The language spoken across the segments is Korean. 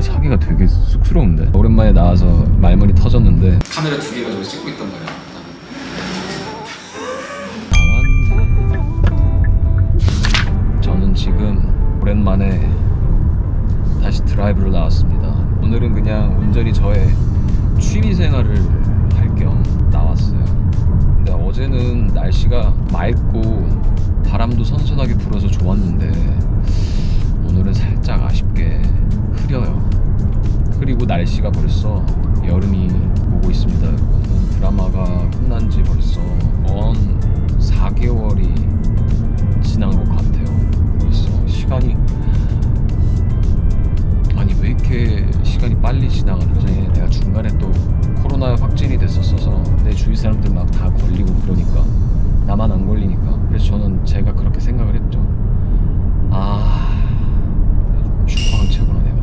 사기가 되게 쑥스러운데. 오랜만에 나와서 말문이 터졌는데 카메라 2개 가지고 찍고 있단 말이야. 나왔네. 저는 지금 오랜만에 다시 드라이브로 나왔습니다. 오늘은 그냥 온전히 저의 취미생활을 할 겸 나왔어요. 근데 어제는 날씨가 맑고 바람도 선선하게 불어서 좋았는데 오늘은 살짝 아쉽게 흐려요. 그리고 날씨가 벌써 여름이 오고 있습니다. 여러분. 드라마가 끝난 지 벌써 4개월이 지난 것 같아요. 벌써 시간이 아니 왜 이렇게 시간이 빨리 지나가는지. 내가 중간에 또 코로나 확진이 됐었어서 내 주위 사람들 막 다 걸리고 그러니까 나만 안 걸리니까. 그래서 저는 제가 그렇게 생각을 했죠. 슈퍼 항체구나, 내가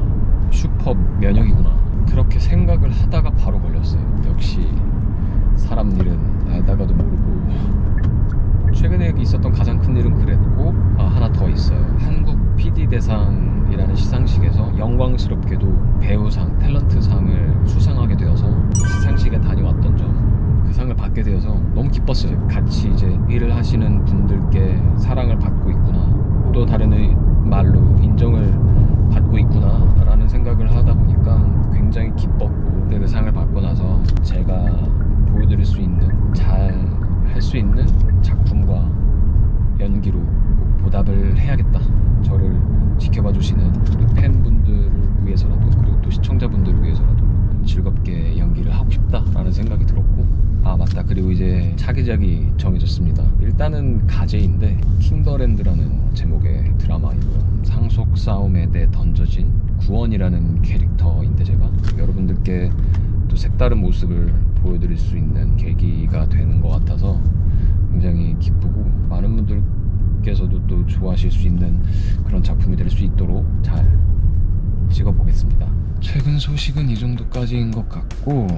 슈퍼 면역이구나, 그렇게 생각을 하다가 바로 걸렸어요. 역시 사람 일은 알다가도 모르고. 최근에 있었던 가장 큰 일은 그랬고, 하나 더 있어요. 한국 PD 대상이라는 시상식에서 영광스럽게도 배우상, 탤런트상을 수상하게 되어서 시상식에 다녀왔던 점, 그 상을 받게 되어서 너무 기뻤어요. 같이 이제 일을 하시는 분들께 사랑을 받고 있구나, 또 다른 말로 인정을 받고 있구나 라는 생각을 하다 보니까 굉장히 기뻤고, 그 상을 받고 나서 제가 보여드릴 수 있는, 잘 할 수 있는 작품과 연기로 보답을 해야겠다. 저를 지켜봐 주시는 우리 팬분들을 위해서라도, 그리고 또 시청자분들을 위해서라도 즐겁게 연기를 하고 싶다라는 생각이 들었고, 맞다, 그리고 이제 차기작이 정해졌습니다. 일단은 가제인데 킹더랜드라는 제목의 드라마이고요. 상속 싸움에 내 던져진 구원이라는 캐릭터인데, 제가 여러분들께 또 색다른 모습을 보여드릴 수 있는 계기가 되는 것 같아서 굉장히 기쁘고, 많은 분들께서도 또 좋아하실 수 있는 그런 작품이 될 수 있도록 잘 찍어보겠습니다. 최근 소식은 이 정도까지인 것 같고,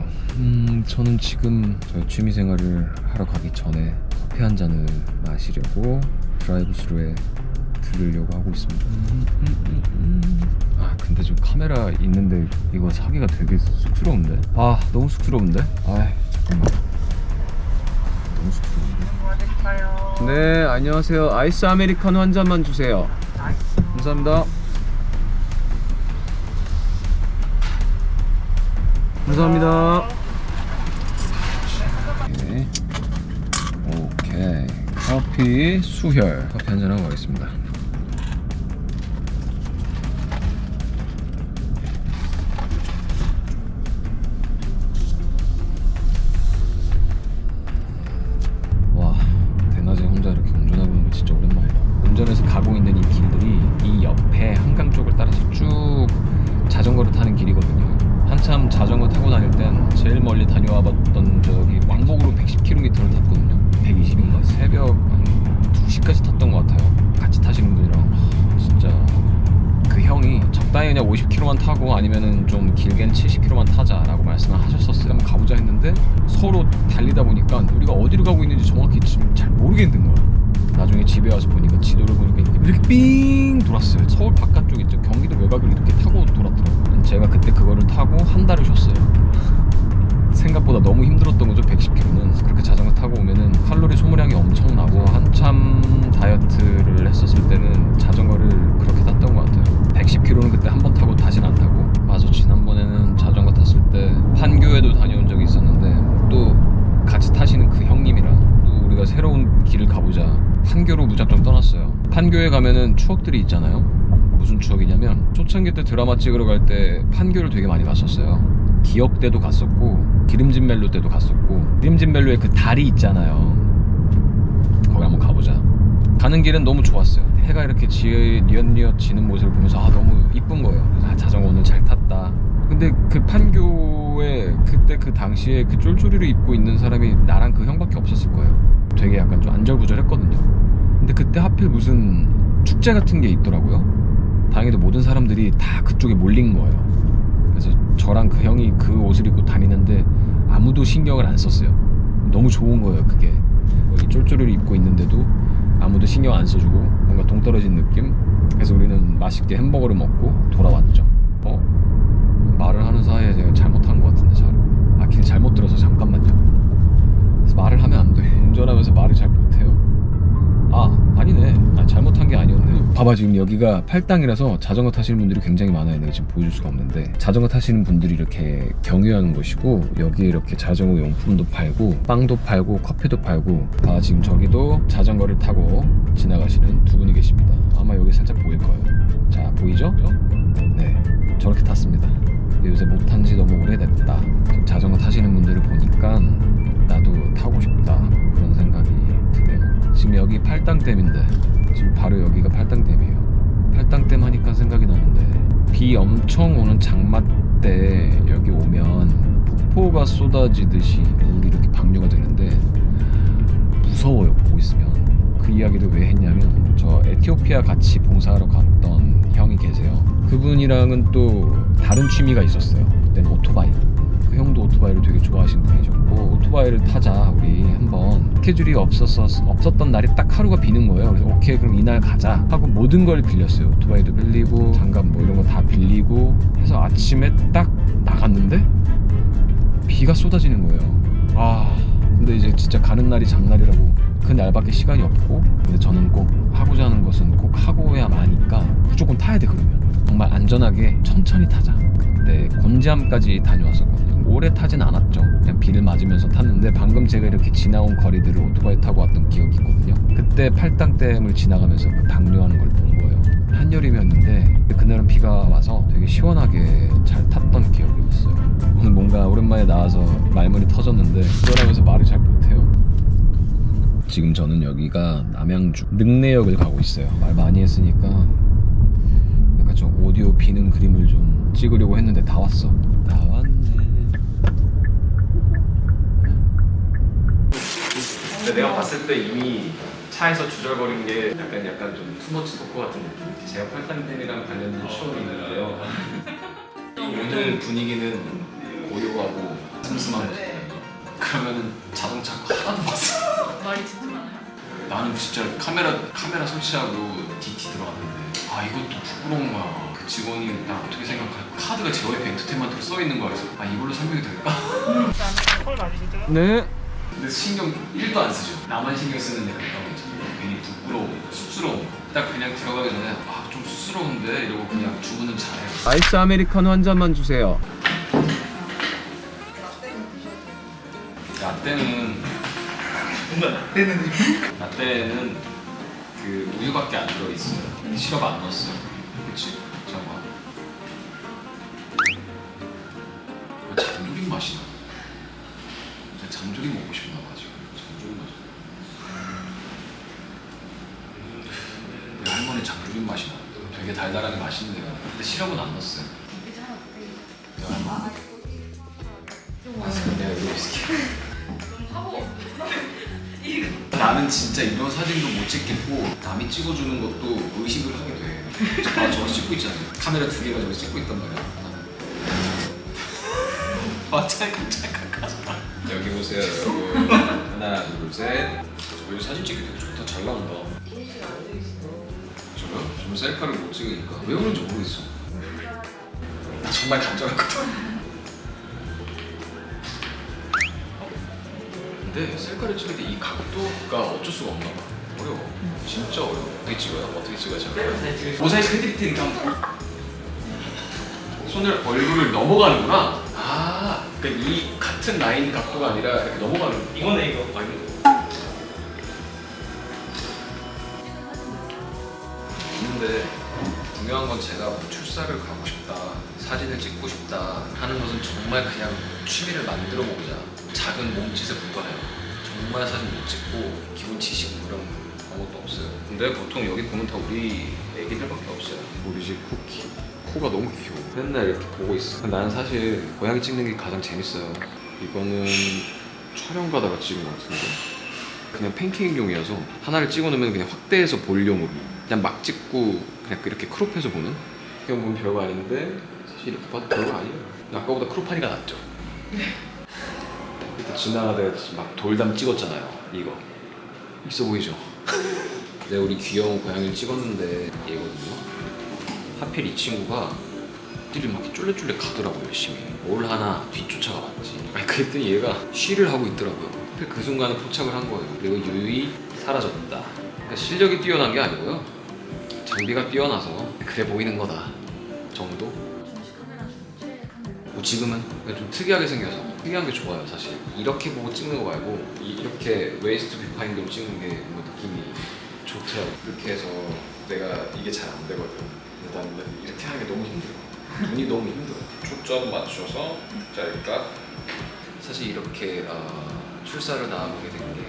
저는 지금 저희 취미생활을 하러 가기 전에 커피 한 잔을 마시려고 드라이브스루에 들으려고 하고 있습니다. 근데 좀 카메라 있는데 이거 사기가 되게 쑥스러운데. 너무 쑥스러운데. 잠깐만, 너무 쑥스러운데. 도와드릴까요? 네, 안녕하세요. 아이스 아메리카노 한 잔만 주세요. 감사합니다. 감사합니다. 오케이. 커피 수혈. 커피 한잔 하고 가겠습니다. 와, 대낮에 혼자 이렇게 운전해보는 거 진짜 오랜만이다. 운전해서 가고 있는 이 길들이 이 옆에 한강 쪽을 따라서 쭉 자전거를 타는 길이거든요. 한참 자전거 타고 다닐 땐 제일 멀리 다녀와봤던 적이 왕복으로 110km를 탔거든요. 120인가? 새벽 한 2시까지 탔던 것 같아요. 같이 타시는 분이랑. 진짜 그 형이 적당히 그냥 50km만 타고 아니면은 좀 길게는 70km만 타자라고 말씀을 하셨었어요. 한번 가보자 했는데 서로 달리다 보니까 우리가 어디로 가고 있는지 정확히 지금 잘 모르겠는 거야. 나중에 집에 와서 보니까 지도를 보니까 이렇게 삥 돌았어요. 서울 바깥쪽 있죠, 경기도 외곽을 이렇게 타고 돌았더라고요. 제가 그때 그거를 타고 한 달을 쉬었어요. 생각보다 너무 힘들었던 거죠. 110km는 그렇게 자전거 타고 오면은 칼로리 소모량이 엄청나고, 한참 다이어트를 했었을 때는 자전거를 그렇게 탔던 것 같아요. 110km는 그때 한 번 타고 다시는 안 타고. 지난번에는 자전거 탔을 때 판교에도 다녀온 적이 있었는데, 또 같이 타시는 그 형님이랑 또 우리가 새로운 길을 가보자 판교로 무작정 떠났어요. 판교에 가면은 추억들이 있잖아요. 무슨 추억이냐면, 초창기 때 드라마 찍으러 갈 때 판교를 되게 많이 갔었어요. 기역대도 갔었고, 기름진 멜로 때도 갔었고, 기름진 멜로에 그 다리 있잖아요. 거기 한번 가보자. 가는 길은 너무 좋았어요. 해가 이렇게 뉘엿뉘엿 지는 모습을 보면서 너무 이쁜 거예요. 그래서 자전거 오늘 잘 탔다. 근데 그 판교에 그때 그 당시에 그 쫄쫄이를 입고 있는 사람이 나랑 그 형밖에 없었을 거예요. 되게 약간 좀 안절부절했거든요. 근데 그때 하필 무슨 축제 같은 게 있더라고요. 다행히도 모든 사람들이 다 그쪽에 몰린 거예요. 그래서 저랑 그 형이 그 옷을 입고 다니는데 아무도 신경을 안 썼어요. 너무 좋은 거예요. 그게 이 쫄쫄이를 입고 있는데도 아무도 신경 안 써주고 뭔가 동떨어진 느낌. 그래서 우리는 맛있게 햄버거를 먹고 돌아왔죠. 봐봐, 지금 여기가 팔당이라서 자전거 타시는 분들이 굉장히 많아요. 내가 지금 보여줄 수가 없는데 자전거 타시는 분들이 이렇게 경유하는 곳이고, 여기에 이렇게 자전거 용품도 팔고 빵도 팔고 커피도 팔고. 지금 저기도 자전거를 타고 지나가시는 두 분이 계십니다. 아마 여기 살짝 보일 거예요. 자, 보이죠? 네, 저렇게 탔습니다. 근데 요새 못 탄 지 너무 오래됐다. 지금 자전거 타시는 분들을 보니까 나도 타고 싶다, 그런 생각이 드네요. 지금 여기 팔당댐인데, 지금 바로 여기가 팔당댐이에요. 팔당댐 하니까 생각이 나는데, 비 엄청 오는 장마 때 여기 오면 폭포가 쏟아지듯이 물이 이렇게 방류가 되는데 무서워요, 보고 있으면. 그 이야기를 왜 했냐면, 저 에티오피아 같이 봉사하러 갔던 형이 계세요. 그분이랑은 또 다른 취미가 있었어요. 그때는 오토바이. 그 형도 오토바이를 되게 좋아하시는 분이셨고, 오토바이를 타자 우리 한번. 스케줄이 없었던 날이 딱 하루가 비는 거예요. 그래서 오케이, 그럼 이날 가자 하고 모든 걸 빌렸어요. 오토바이도 빌리고 장갑 뭐 이런 거 다 빌리고 해서 아침에 딱 나갔는데 비가 쏟아지는 거예요. 근데 이제 진짜 가는 날이 장날이라고 그 날밖에 시간이 없고, 근데 저는 꼭 하고자 하는 것은 꼭 하고야 마니까 무조건 타야 돼. 그러면 정말 안전하게 천천히 타자. 그때 곤지암까지 다녀왔었거든요. 오래 타진 않았죠. 그냥 비를 맞으면서 탔는데, 방금 제가 이렇게 지나온 거리들을 오토바이 타고 왔던 기억이 있거든요. 그때 팔당댐을 지나가면서 그 방류하는 걸 본 거예요. 한여름이었는데 그날은 비가 와서 되게 시원하게 잘 탔던 기억이 있어요. 오늘 뭔가 오랜만에 나와서 말문이 터졌는데 그러면서 말을 잘 못해요. 지금 저는 여기가 남양주 능내역을 가고 있어요. 말 많이 했으니까 약간 좀 오디오 비는 그림을 좀 찍으려고 했는데 다 왔어. 다 왔네. 근데 내가 봤을 때 이미 차에서 주절거린 게 약간 좀 투머치 토크 같은 느낌. 제가 팔당댐이랑 관련된 추억이 있는데요. 오늘 분위기는 고요하고 슴슴한 거죠. 그러면은 자동차가 하나도 없어. 말이 진짜 많아요. 나는 진짜 카메라 설치하고 DT 들어갔는데, 이것도 부끄러운 거야. 그 직원이 나 어떻게 생각할까? 카드가 JYP 엔터테인먼트로 써 있는 거야. 그래서 이걸로 설명이 될까? 콜 맞으시죠? 네. 근데 신경 1도 안 쓰죠. 나만 신경 쓰는 데 가까운 거지. 괜히 부끄러워, 쑥스러워. 딱 그냥 들어가기 전에 좀 쑥스러운데 이러고 그냥 주문은 잘해요. 아이스 아메리카노 한 잔만 주세요. 라떼는 뭔가 라떼는 그 우유밖에 안 들어있어요. 시럽 안 넣었어요. 그치? 잠깐만. 장조림 맛이 나. 장조림 먹고 싶나 봐 지금. 장조림 맛이 나. 우리 할머니 장조림 맛이 나. 되게 달달하게 맛있는데요. 근데 시럽은 안 넣었어요. 내가 할머니. 내가 이러고 있을게. 나는 진짜 이런 사진도 못 찍겠고, 남이 찍어주는 것도 의식을 하게 돼. 저거 찍고 있잖아요. 카메라 2개가 저기 찍고 있단 말이야. 찰칵찰칵 하잖아. 여기 보세요 여러분. 하나 둘 셋. 여기 사진 찍기 되게 좋다. 잘 나온다. 저요? 저는 셀카를 못 찍으니까 왜 그런지 모르겠어. 나 정말 간절했거든. 근데 셀카를 찍을 때 이 각도가 어쩔 수가 없나 봐. 어려워. 진짜 어려워. 어떻게 찍어요? 어떻게 찍어야 잘? 모자이크 해드릴 테니까 한번. 손을 얼굴을 넘어가는구나. 그러니까 이 같은 라인 각도가 아니라 이렇게 넘어가는 거. 이거네 이거. 근데 중요한 건 제가 뭐 출사를 가고 싶다, 사진을 찍고 싶다 하는 것은 정말 그냥 취미를 만들어 보자. 작은 몸짓에 불과해요. 정말 사진 못 찍고 기본 지식 뭐 이런 아무것도 없어요. 근데 보통 여기 보면 다 우리 애기들밖에 없어요. 우리 집 쿠키. 코가 너무 귀여워. 맨날 이렇게 보고 있어. 나는 사실 고양이 찍는 게 가장 재밌어요. 이거는 촬영 가다가 찍은 것 같은데, 그냥 팬케이크용이어서 하나를 찍어놓으면 그냥 확대해서 볼륨으로 그냥 막 찍고 그냥 이렇게 크롭해서 보는. 그냥 보면 별거 아닌데 사실 이렇게 봐도 별거 아니에요. 아까보다 크롭하니까 낫죠. 그때 지나가다가 막 돌담 찍었잖아요. 이거 있어 보이죠? 내가 우리 귀여운 고양이를 찍었는데 얘거든요. 하필 이 친구가 뒤를 막 이렇게 쫄래쫄래 가더라고요. 열심히 뭘 하나 뒤쫓아가 봤지. 그랬더니 얘가 쉬를 하고 있더라고요. 그 순간에 포착을 한 거예요. 그리고 유이 사라졌다. 그러니까 실력이 뛰어난 게 아니고요, 장비가 뛰어나서 그래 보이는 거다 정도? 뭐 지금은 좀 특이하게 생겨서 특이한 게 좋아요 사실. 이렇게 보고 찍는 거 말고 이렇게 웨이스트 비파인드로 찍는 게 뭔가 느낌이 좋더라고. 이렇게 해서 내가 이게 잘 안 되거든. 일단 이렇게 하는 게 너무 힘들어. 눈이 너무 힘들어. 초점 맞춰서 짤까? 사실 이렇게 출사를 나와보게 된 게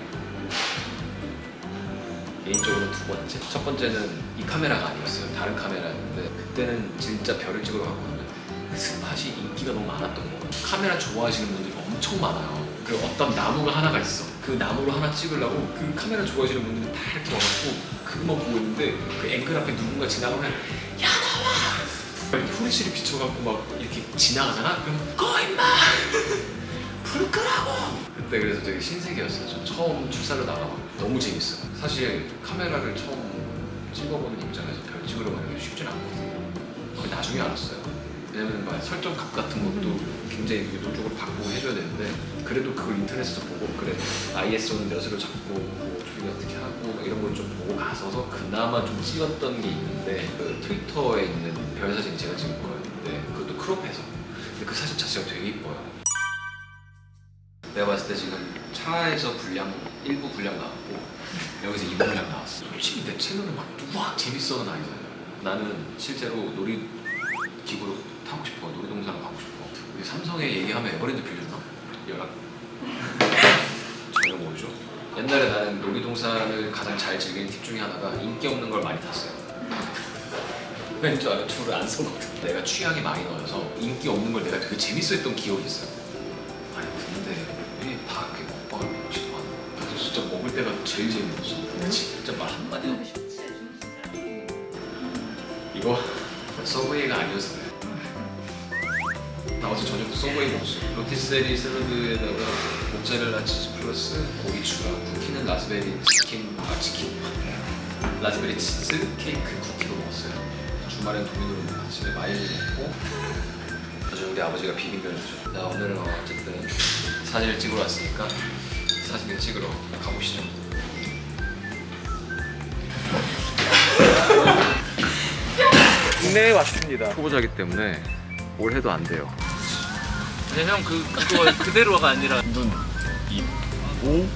개인적으로 두 번째. 첫 번째는 이 카메라가 아니었어요. 다른 카메라였는데 그때는 진짜 별을 찍으러 갔거든요. 그 스팟이 인기가 너무 많았던 거예요. 카메라 좋아하시는 분들이 엄청 많아요. 그 어떤 나무가 하나가 있어. 그 나무로 하나 찍으려고 그 카메라 좋아하시는 분들이 다 이렇게 와갖고 그것만 보고 있는데 그 앵글 앞에 누군가 지나가면 야 나와! 이렇게 후리실이 비춰갖고 막 이렇게 지나가잖아? 그럼 꺼 임마! 불 끄라고! 그때 그래서 되게 신세계였어요. 저 처음 출사를 나가고 너무 재밌어요. 사실 카메라를 처음 찍어보는 입장에서 별 찍으러 가는 게 쉽진 않거든요. 거의 나중에 알았어요. 왜냐면 막 설정값 같은 것도 굉장히 노적으로 바꾸고 해줘야 되는데 그래도 그걸 인터넷에서 보고 그래 ISO는 몇으로 잡고 뭐 조리 어떻게 하고 이런 걸 좀 보고 가서서 그나마 좀 찍었던 게 있는데 그 트위터에 있는 별 사진 제가 찍은 거였는데 그것도 크롭해서 근데 그 사진 자체가 되게 이뻐요. 내가 봤을 때 지금 차에서 일부 분량 나왔고 여기서 2부 분량 나왔어. 솔직히 내 채널은 막 우와 재밌어는 아니잖아요. 나는 실제로 놀이기구로 타고 싶어. 놀이동산을 가고 싶어. 우리 삼성에 얘기하면 에버랜드 빌려주나? 연락 전혀 모르죠. 옛날에 나는 놀이동산을 가장 잘 즐기는 팁 중에 하나가 인기 없는 걸 많이 탔어요. 왠지 알아? 줄을 안 서거든. 내가 취향이 마이너여서 인기 없는 걸 내가 되게 재밌어했던 기억이 있어요. 아니 근데 왜 다 그렇게 먹방을 먹고 싶어 하나? 그래서 진짜 먹을 때가 제일 재밌었어. 진짜 말 한마디 없이. 이거 서브웨이가 아니어서 그래. 나 어제 저녁도 서브웨이 먹었어. 로티세리 샐러드에다가 모짜렐라 치즈 플러스 고기 추가. 쿠키는 라즈베리 치킨, 라즈베리 치즈 케이크 쿠키로 먹었어요. 주말엔 도미노를 아침에 많이 먹고 나중에 우리 아버지가 비빔면을 주죠. 자 오늘은 어쨌든 사진을 찍으러 왔으니까 사진을 찍으러 가보시죠. 국내에 맞춥니다. 초보자기 때문에 뭘 해도 안 돼요. 아니 형 그거 그대로가 아니라 눈, 입, 오.